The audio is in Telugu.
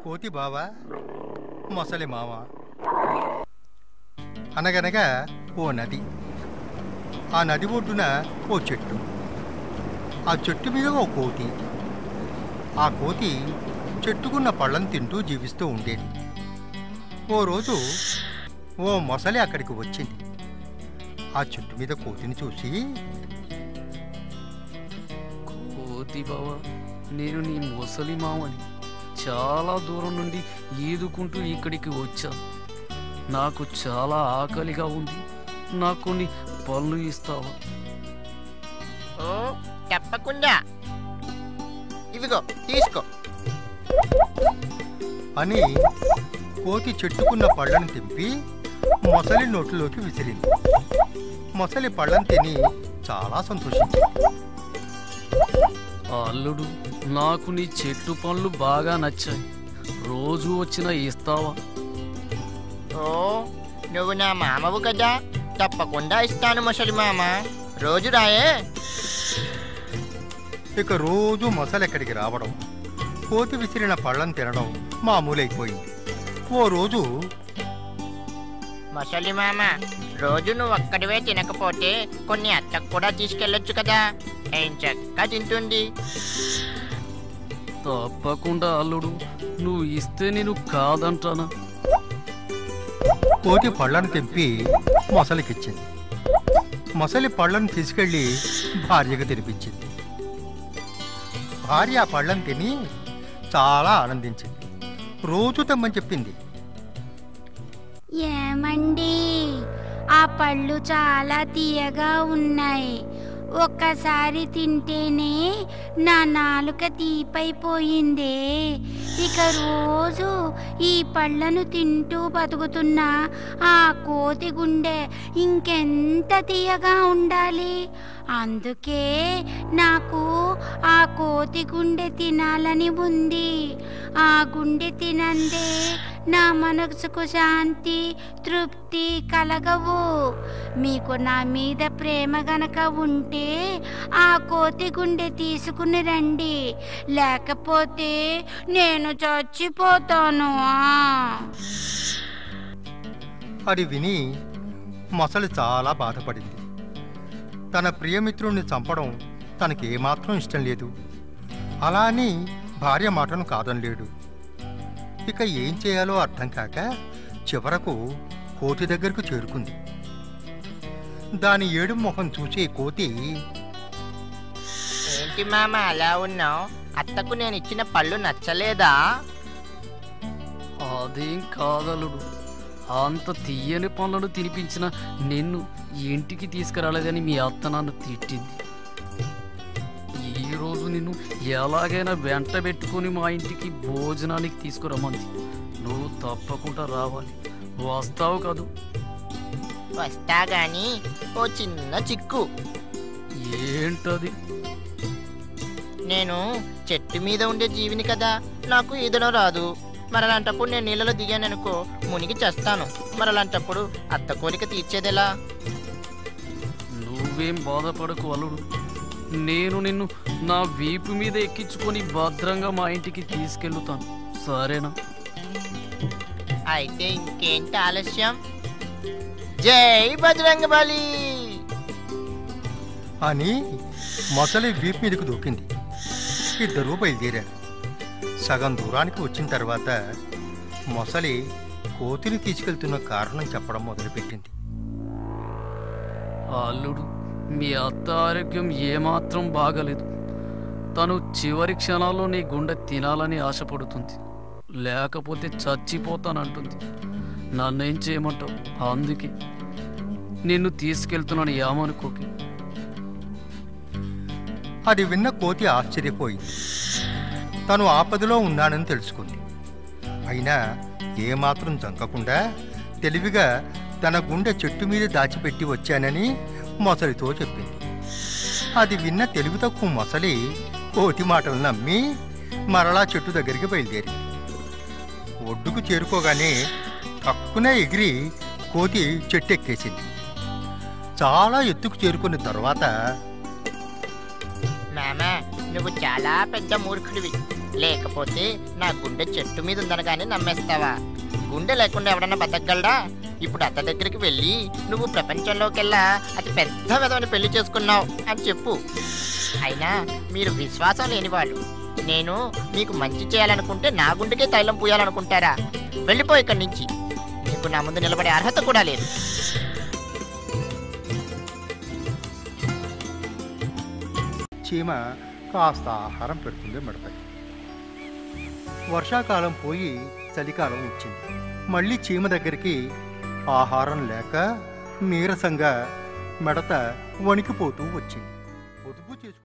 కోతి బావ మొసలి మామ. అనగనగా ఓ నది. ఆ నది ఒడ్డున ఓ చెట్టు. ఆ చెట్టు మీద ఓ కోతి. ఆ కోతి చెట్టుకున్న పళ్ళను తింటూ జీవిస్తూ ఉండేది. ఓ రోజు ఓ మొసలి అక్కడికి వచ్చింది. ఆ చెట్టు మీద కోతిని చూసి, కోతి బావా, నేను నీ మొసలి మామని చాలా దూరం నుండి ఈదుకుంటూ ఇక్కడికి వచ్చాను. నాకు చాలా ఆకలిగా ఉంది, నాకు కొన్ని పళ్ళు ఇస్తావా? ఓ తప్పకుండా, ఇదిగో తీసుకో అని కోతి చెట్టుకున్న పళ్ళను తెంపి మొసలి నోట్లోకి విసిరింది. మొసలి పళ్ళను తిని చాలా సంతోషించింది. అల్లుడు, నాకు నీ చెట్టు పళ్ళు బాగా నచ్చాయి, రోజు వచ్చినా ఇస్తావా? ఓ నువ్వు నా మామవు కదా, తప్పకుండా ఇస్తాను ముసలి మామ, రోజు రాయే. ఇక రోజు మొసలి ఎక్కడికి రావడం, కోతి విసిరిన పళ్ళను తినడం మామూలైపోయింది. ఓ రోజు, ముసలి మామ, రోజు నువ్వు ఒక్కడివే తినకపోతే కొన్ని అత్తకు కూడా తీసుకెళ్ళొచ్చు కదా, ఏం చక్కగా తింటుంది. తప్పకుండా అల్లుడు, నువ్వు ఇస్తే నేను కాదంటానా? కోతి పళ్ళను తెంపి మొసలికిచ్చింది. మొసలి పళ్ళను తీసుకెళ్లి భార్యకు తినిపించింది. భార్య ఆ పళ్ళను తిని చాలా ఆనందించింది. రోజు తెమ్మని చెప్పింది. ఏమండి, ఆ పళ్ళు చాలా తీయగా ఉన్నాయి, ఒక్కసారి తింటేనే నా నాలుక తీపైపోయిందే. ఇక రోజు ఈ పళ్ళను తింటూ బతుకుతున్న ఆ కోతి గుండె ఇంకెంత తీయగా ఉండాలి. అందుకే నాకు ఆ కోతి గుండె తినాలని ఉంది. ఆ గుండె తినందే నా మనసుకు శాంతి, తృప్తి కలగవు. మీకు నా మీద ప్రేమ గనక ఉంటే ఆ కోతి గుండె తీసుకుని రండి, లేకపోతే నేను చచ్చిపోతాను. అది విని మొసలి చాలా బాధపడింది. తన ప్రియమిత్రుణ్ణి చంపడం తనకి ఏమాత్రం ఇష్టం లేదు. అలా అని భార్య మాటను కాదనలేడు. ఇక ఏం చేయాలో అర్థం కాక చివరకు కోతి దగ్గరకు చేరుకుంది. దాని ఏడు మొహం చూసి కోతి, ఏంటి మామ అలా ఉన్నావు, అత్తకు నేను ఇచ్చిన పళ్ళు నచ్చలేదా? అదేం కాదలుడు, అంత తీయని పనులను తినిపించిన నిన్ను ఇంటికి తీసుకురాలేదని మీ అత్త నన్ను తిట్టింది. ఈరోజు నిన్ను ఎలాగైనా వెంట పెట్టుకుని మా ఇంటికి భోజనానికి తీసుకురమ్మంది. నువ్వు తప్పకుండా రావాలి, వస్తావు కదూ? వస్తా గాని ఓ చిన్న చిక్కు. ఏంటది? నేను చెట్టు మీద ఉండే జీవిని కదా, నాకు ఈదడం రాదు. మరలాంటప్పుడు నేను నీళ్ళలో దిగాననుకో మునిగి చేస్తాను. మరలాంటప్పుడు అత్త కోరిక తీర్చేదెలా? నువ్వేం బాధపడకు అల్లుడు, నేను నిన్ను నా వీపు మీద ఎక్కించుకొని భద్రంగా మా ఇంటికి తీసుకెళ్తాను, సరేనా? అయితే ఇంకేంటి ఆలస్యం? జై బజరంగబలి అని మొసలి వీపు మీదకు దూకింది. ఇద్దరూ బయలుదేరారు. సగం దూరానికి వచ్చిన తర్వాత మొసలి కోతిని తీసుకెళ్తున్న కారణం చెప్పడం మొదలుపెట్టింది. అల్లుడు, మీ అత్త ఆరోగ్యం ఏమాత్రం బాగలేదు. తను చివరి క్షణాల్లో నీ గుండె తినాలని ఆశపడుతుంది, లేకపోతే చచ్చిపోతానంటుంది. నన్నేం చేయమంటావు? అందుకే నిన్ను తీసుకెళ్తున్నాను, ఏమనుకోకి. అది విన్న కోతి ఆశ్చర్యపోయింది. తను ఆపదలో ఉన్నానని తెలుసుకుంది. అయినా ఏమాత్రం జంకకుండా తెలివిగా తన గుండె చెట్టు మీద దాచిపెట్టి వచ్చానని మొసలితో చెప్పింది. అది విన్న తెలివి తక్కువ మొసలి కోతి మాటలు నమ్మి మరలా చెట్టు దగ్గరికి బయలుదేరింది. ఒడ్డుకు చేరుకోగానే టక్కునే ఎగిరి కోతి చెట్టు ఎక్కేసింది. చాలా ఎత్తుకు చేరుకున్న తర్వాత, మామ నువ్వు చాలా పెద్ద మూర్ఖుడివి. లేకపోతే నా గుండె చెట్టు మీద ఉందనగానే నమ్మేస్తావా? గుండె లేకుండా ఎవడన్నా బతకగలడా? ఇప్పుడు అత్త దగ్గరికి వెళ్ళి నువ్వు ప్రపంచంలోకెల్లా అతి పెద్ద విధవని పెళ్లి చేసుకున్నావు అని చెప్పు. అయినా మీరు విశ్వాసం లేనివాళ్ళు. నేను మీకు మంచి చేయాలనుకుంటే నా గుండెకే తైలం పూయాలనుకుంటారా? వెళ్ళిపో ఇక్కడి నుంచి. నీకు నా ముందు నిలబడే అర్హత కూడా లేదు. చీమ కాస్త ఆహారం పెడుతుంది మిడతకి. వర్షాకాలం పోయి చలికాలం వచ్చింది. మళ్ళీ చీమ దగ్గరికి ఆహారం లేక నీరసంగా మిడత వణికిపోతూ వచ్చింది.